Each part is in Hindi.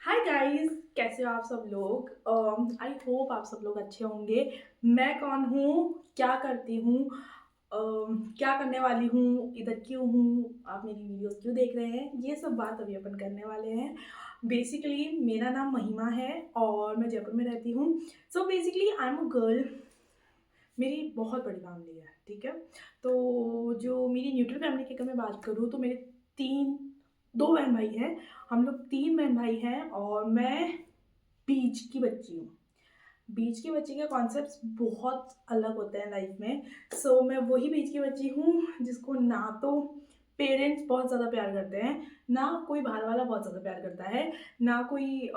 हाय गाइस, कैसे हो आप सब लोग। आई होप आप सब लोग अच्छे होंगे। मैं कौन हूँ, क्या करती हूँ, क्या करने वाली हूँ, इधर क्यों हूँ, आप मेरी वीडियोस क्यों देख रहे हैं, ये सब बात अभी अपन करने वाले हैं। बेसिकली मेरा नाम महिमा है और मैं जयपुर में रहती हूँ। So basically I am a girl. मेरी बहुत बड़ी फैमिली है, ठीक है। तो जो मेरी न्यूट्रल फैमिली की अगर मैं बात करूँ तो मेरे तीन दो बहन भाई हैं। हम लोग तीन बहन भाई हैं और मैं बीच की बच्ची हूँ। बीच की बच्ची के कॉन्सेप्ट्स बहुत अलग होते हैं लाइफ में। मैं वही बीच की बच्ची हूँ जिसको ना तो पेरेंट्स बहुत ज़्यादा प्यार करते हैं, ना कोई बाहर वाला बहुत ज़्यादा प्यार करता है, ना कोई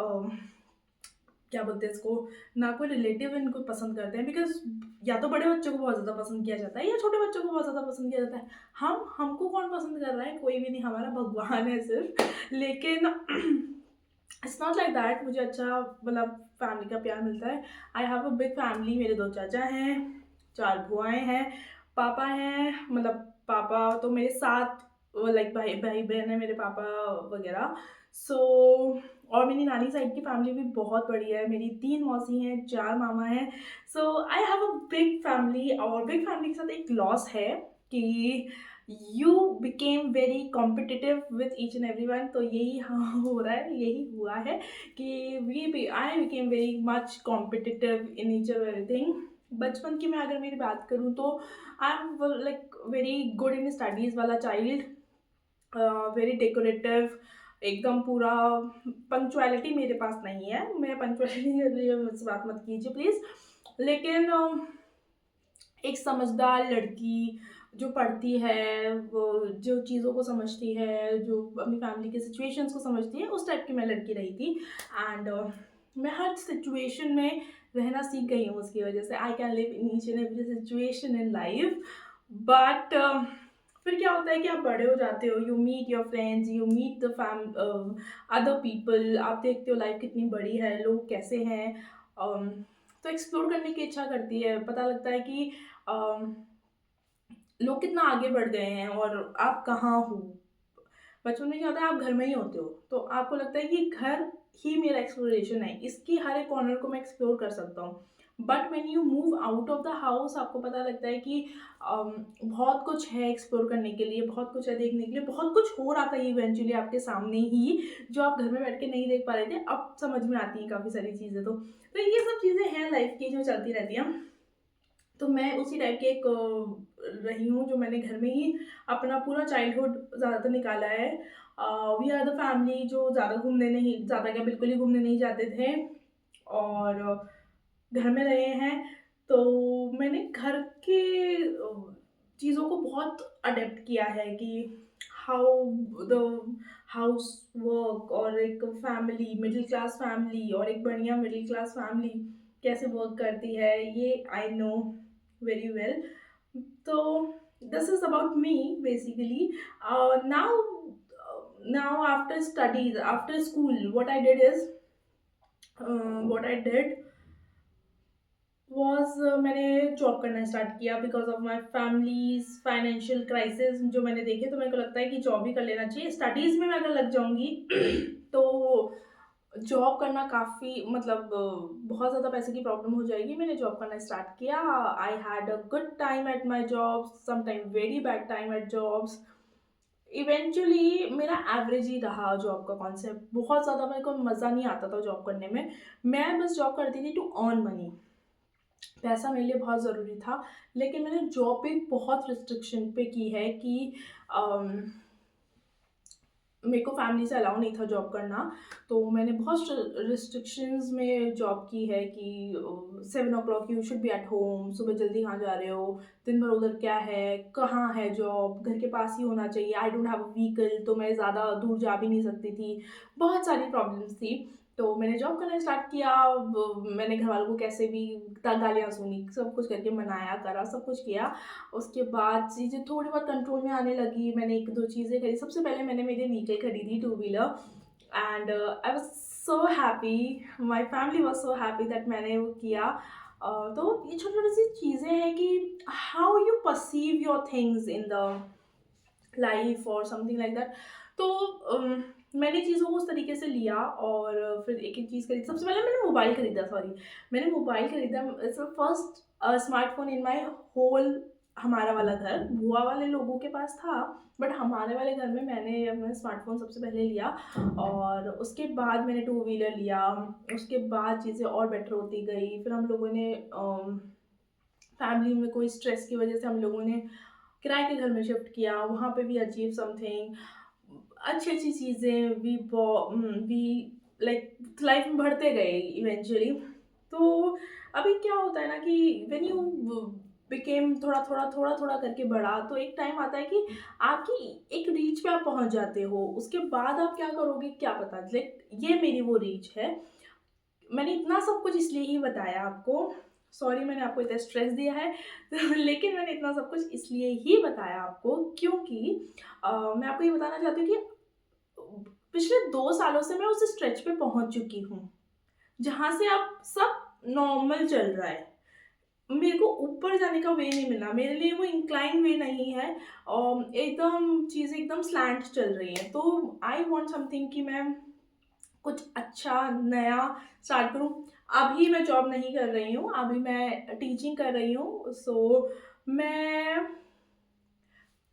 क्या बोलते हैं इसको, ना कोई रिलेटिव इनको पसंद करते हैं। बिकॉज या तो बड़े बच्चों को बहुत ज़्यादा पसंद किया जाता है या छोटे बच्चों को बहुत ज़्यादा पसंद किया जाता है। हमको कौन पसंद कर रहा है, कोई भी नहीं, हमारा भगवान है सिर्फ। लेकिन इट्स नॉट लाइक दैट। मुझे अच्छा मतलब फैमिली का प्यार मिलता है। आई हैव अ बिग फैमिली। मेरे दो चाचा हैं, चार बुआएं हैं, पापा हैं, मतलब पापा तो मेरे साथ, लाइक भाई भाई बहन है मेरे पापा वगैरह। सो और मेरी नानी साइड की फैमिली भी बहुत बड़ी है। मेरी तीन मौसी हैं, चार मामा हैं। So I have a big family. और बिग फैमिली के साथ एक लॉस है कि you became very competitive with each and every one. तो यही हाँ हो रहा है, यही हुआ है कि we I became very much competitive in each and everything. बचपन की मैं अगर मेरी बात करूँ तो I am like very good in studies वाला चाइल्ड, वेरी डेकोरेटिव, एकदम पूरा। पंक्चुअलिटी मेरे पास नहीं है, मैं पंक्चुअलिटी के लिए मुझसे बात मत कीजिए प्लीज़। लेकिन एक समझदार लड़की जो पढ़ती है, वो जो चीज़ों को समझती है, जो अपनी फैमिली के सिचुएशंस को समझती है, उस टाइप की मैं लड़की रही थी। एंड मैं हर सिचुएशन में रहना सीख गई हूँ उसकी वजह से। I can live in each and every situation in life. But फिर क्या होता है कि आप बड़े हो जाते हो, you meet your friends, you meet the other people, आप देखते हो लाइफ कितनी बड़ी है, लोग कैसे हैं। तो एक्सप्लोर करने की इच्छा करती है, पता लगता है कि अम, लोग कितना आगे बढ़ गए हैं और आप कहाँ हो। बचपन में क्या होता है, आप घर में ही होते हो तो आपको लगता है कि घर ही मेरा एक्सप्लोरेशन है, इसकी हर एक कॉर्नर को मैं एक्सप्लोर कर सकता हूँ। But when you move out of the house आपको पता लगता है कि बहुत कुछ है एक्सप्लोर करने के लिए, बहुत कुछ है देखने के लिए, बहुत कुछ हो रहा था इवेंचुअली आपके सामने ही, जो आप घर में बैठ के नहीं देख पा रहे थे, अब समझ में आती हैं काफ़ी सारी चीज़ें। तो ये सब चीज़ें हैं लाइफ की जो चलती रहती हैं। तो मैं उसी टाइप की एक रही हूँ जो मैंने घर में ही अपना पूरा चाइल्डहुड ज़्यादातर निकाला है। वी आर द फैमिली जो ज़्यादा घूमने नहीं, ज़्यादा क्या बिल्कुल ही घूमने नहीं जाते थे और घर में रहे हैं। तो मैंने घर के चीज़ों को बहुत अडेप्ट किया है कि हाउ द हाउस वर्क, और एक फैमिली, मिडिल क्लास फैमिली और एक बढ़िया मिडिल क्लास फैमिली कैसे वर्क करती है, ये I know very well. So this is about me basically. Now after studies, after school, what I did was मैंने जॉब करना स्टार्ट किया because of my families financial crisis जो मैंने देखे। तो मेरे को लगता है कि जॉब ही कर लेना चाहिए। स्टडीज़ में मैं अगर लग जाऊंगी तो जॉब करना काफ़ी मतलब बहुत ज़्यादा पैसे की प्रॉब्लम हो जाएगी। मैंने जॉब करना स्टार्ट किया। I had a good time at my job, some time very bad time at jobs. Eventually मेरा एवरेज ही रहा जॉब का कॉन्सेप्ट। बहुत ज़्यादा मेरे को मज़ा नहीं आता था जॉब करने में। मैं बस जॉब करती थी टू अर्न मनी। पैसा मेरे लिए बहुत ज़रूरी था। लेकिन मैंने जॉब भी बहुत रिस्ट्रिक्शन पे की है कि अम, मेरे को फैमिली से अलाउ नहीं था जॉब करना। तो मैंने बहुत रिस्ट्रिक्शंस में जॉब की है कि 7 o'clock you should be at home, सुबह जल्दी कहाँ जा रहे हो, दिन भर उधर क्या है, कहाँ है जॉब, घर के पास ही होना चाहिए। I don't have a vehicle तो मैं ज़्यादा दूर जा भी नहीं सकती थी। बहुत सारी प्रॉब्लम्स थी। तो मैंने जॉब करना स्टार्ट किया। मैंने घर वालों को कैसे भी गालियाँ सुनी, सब कुछ करके मनाया करा, सब कुछ किया। उसके बाद चीज़ें थोड़ी बहुत कंट्रोल में आने लगी। मैंने 1-2 चीज़ें खरीदी। सबसे पहले मैंने मेरे व्हीकल खरीदी, two wheeler. And I was so happy, my family was so happy that मैंने वो किया। तो ये छोटी-छोटी सी चीज़ें हैं कि how you perceive your things in the life और समथिंग लाइक दैट। तो मैंने चीज़ों को उस तरीके से लिया और फिर एक-एक चीज़ खरीदी। सबसे पहले मैंने मोबाइल खरीदा, सॉरी, मैंने मोबाइल खरीदा। It's the first smartphone in my whole, हमारा वाला घर। बुआ वाले लोगों के पास था, बट हमारे वाले घर में मैंने अपना स्मार्टफ़ोन सबसे पहले लिया और उसके बाद मैंने टू व्हीलर लिया। उसके बाद चीज़ें और बेटर होती गई। फिर हम लोगों ने फैमिली में कोई स्ट्रेस की वज़ह से हम लोगों ने किराए के घर में शिफ्ट किया, वहाँ पे भी अचीव समथिंग, अच्छी-अच्छी चीज़ें वी लाइक लाइफ में बढ़ते गए इवेंचुअली। तो अभी क्या होता है ना कि व्हेन यू बिकेम थोड़ा-थोड़ा करके बड़ा, तो एक टाइम आता है कि आपकी एक रीच पे आप पहुँच जाते हो। उसके बाद आप क्या करोगे क्या पता? लाइक ये मेरी वो रीच है। मैंने इतना सब कुछ इसलिए ही बताया आपको, सॉरी मैंने आपको इतना स्ट्रेस दिया है लेकिन मैंने इतना सब कुछ इसलिए ही बताया आपको क्योंकि मैं आपको ये बताना चाहती हूँ कि पिछले 2 सालों से मैं उस स्टेज पे पहुँच चुकी हूँ, जहाँ से अब सब नॉर्मल चल रहा है। मेरे को ऊपर जाने का वे नहीं मिला, मेरे लिए वो इंक्लाइन वे नहीं है। एकदम चीज़ें एकदम स्लैंट चल रही हैं। तो आई वांट समथिंग कि मैं कुछ अच्छा नया स्टार्ट करूँ। अभी मैं जॉब नहीं कर रही हूँ, अभी मैं टीचिंग कर रही हूँ। सो मैं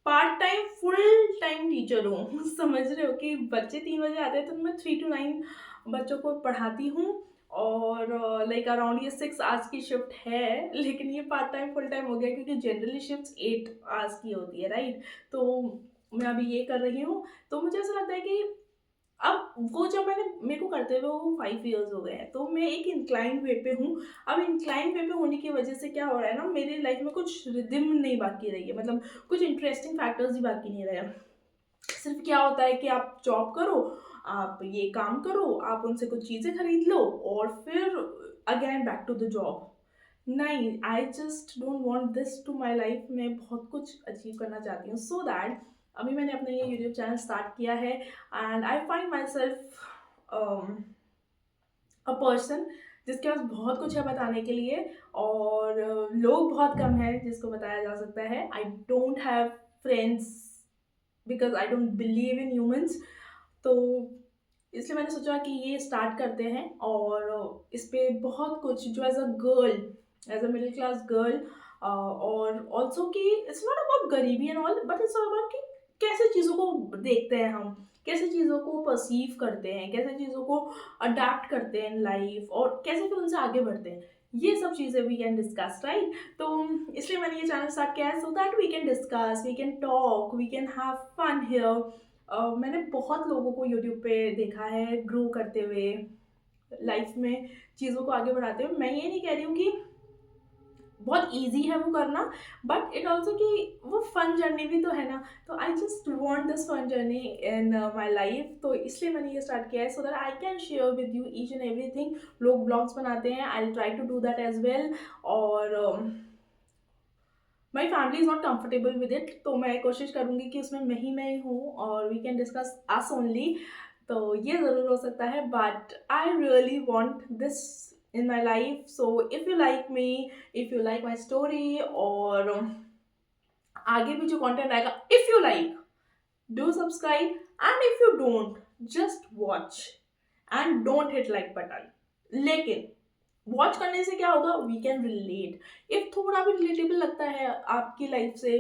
part time, full time teacher हूँ। समझ रहे हो कि बच्चे 3 बजे आते हैं तो मैं 3 टू 9 बच्चों को पढ़ाती हूँ और लाइक अराउंड ये 6 आवर्स की शिफ्ट है, लेकिन ये पार्ट टाइम फुल टाइम हो गया क्योंकि जनरली शिफ्ट्स 8 आवर्स की होती है, राइट? तो मैं अभी ये कर रही हूँ। तो मुझे ऐसा लगता है कि अब वो जब मेरे को करते हुए वो 5 इयर्स हो गए हैं, तो मैं एक इंक्लाइंड वे पे हूँ। अब इंक्लाइंड वे पे होने की वजह से क्या हो रहा है ना, मेरी लाइफ में कुछ रिदम नहीं बाकी रही है, मतलब कुछ इंटरेस्टिंग फैक्टर्स ही बाकी नहीं रहे हैं। सिर्फ क्या होता है कि आप जॉब करो, आप ये काम करो, आप उनसे कुछ चीज़ें खरीद लो और फिर again back to the job. नहीं, I just don't want this to my life. मैं बहुत कुछ अचीव करना चाहती हूँ, सो दैट अभी मैंने अपना ये यूट्यूब चैनल स्टार्ट किया है and I find my self a person जिसके पास बहुत कुछ है बताने के लिए और लोग बहुत कम हैं जिसको बताया जा सकता है। I don't have friends because I don't believe in humans. तो इसलिए मैंने सोचा कि ये स्टार्ट करते हैं और इस पे बहुत कुछ जो as a girl, as a middle class girl, और ऑल्सो कि इट्स नॉट अबाउट गरीबी and all, but it's about कि कैसे चीज़ों को देखते हैं हम, कैसे चीज़ों को परसीव करते हैं, कैसे चीज़ों को अडेप्ट करते हैं इन लाइफ और कैसे फिर उनसे आगे बढ़ते हैं। ये सब चीज़ें वी कैन डिस्कस, राइट? तो इसलिए मैंने ये चैनल स्टार्ट किया है so that we can discuss, we can talk, we can have fun here. मैंने बहुत लोगों को यूट्यूब पे देखा है ग्रो करते हुए, लाइफ में चीज़ों को आगे बढ़ाते हुए। मैं ये नहीं कह रही हूँ कि बहुत ईज़ी है वो करना, बट इट ऑल्सो कि वो फन जर्नी भी तो है ना। तो I just want this fun journey in my life, तो इसलिए मैंने ये स्टार्ट किया है so that I can share with you each and everything. लोग ब्लॉग्स बनाते हैं, I will try to do that as well. और my family is not comfortable with it, तो मैं कोशिश करूँगी कि उसमें मैं ही हूँ और we can discuss us only. तो ये ज़रूर हो सकता है, but I really want this in my life. So if you like me, if you like my story और आगे भी जो कंटेंट आएगा, if you like do subscribe and if you don't just watch and don't hit like button. लेकिन वॉच करने से क्या होगा, वी कैन रिलेट। इफ थोड़ा भी रिलेटेबल लगता है आपकी लाइफ से,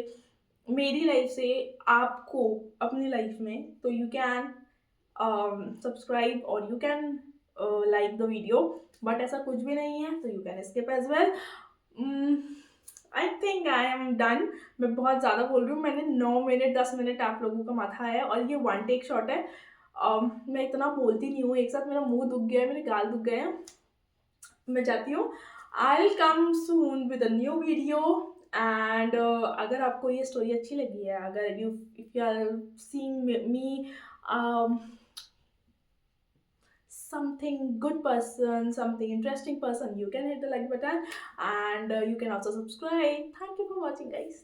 मेरी लाइफ से आपको अपनी लाइफ में, तो यू कैन सब्सक्राइब और you can like the video. But ऐसा कुछ भी नहीं है तो you can skip as well. I think I am done. मैं बहुत ज़्यादा बोल रही हूँ, मैंने 9 मिनट 10 मिनट आप लोगों का माथा है और ये वन टेक शॉट है। मैं इतना बोलती नहीं हूँ एक साथ, मेरा मुंह दुख गया है, मेरे गाल दुख गए हैं। मैं चाहती हूँ I will come soon with a new video. And अगर आपको ये स्टोरी अच्छी लगी है, अगर you if you are seeing me something good person, something interesting person, you can hit the like button and you can also subscribe. Thank you for watching, guys.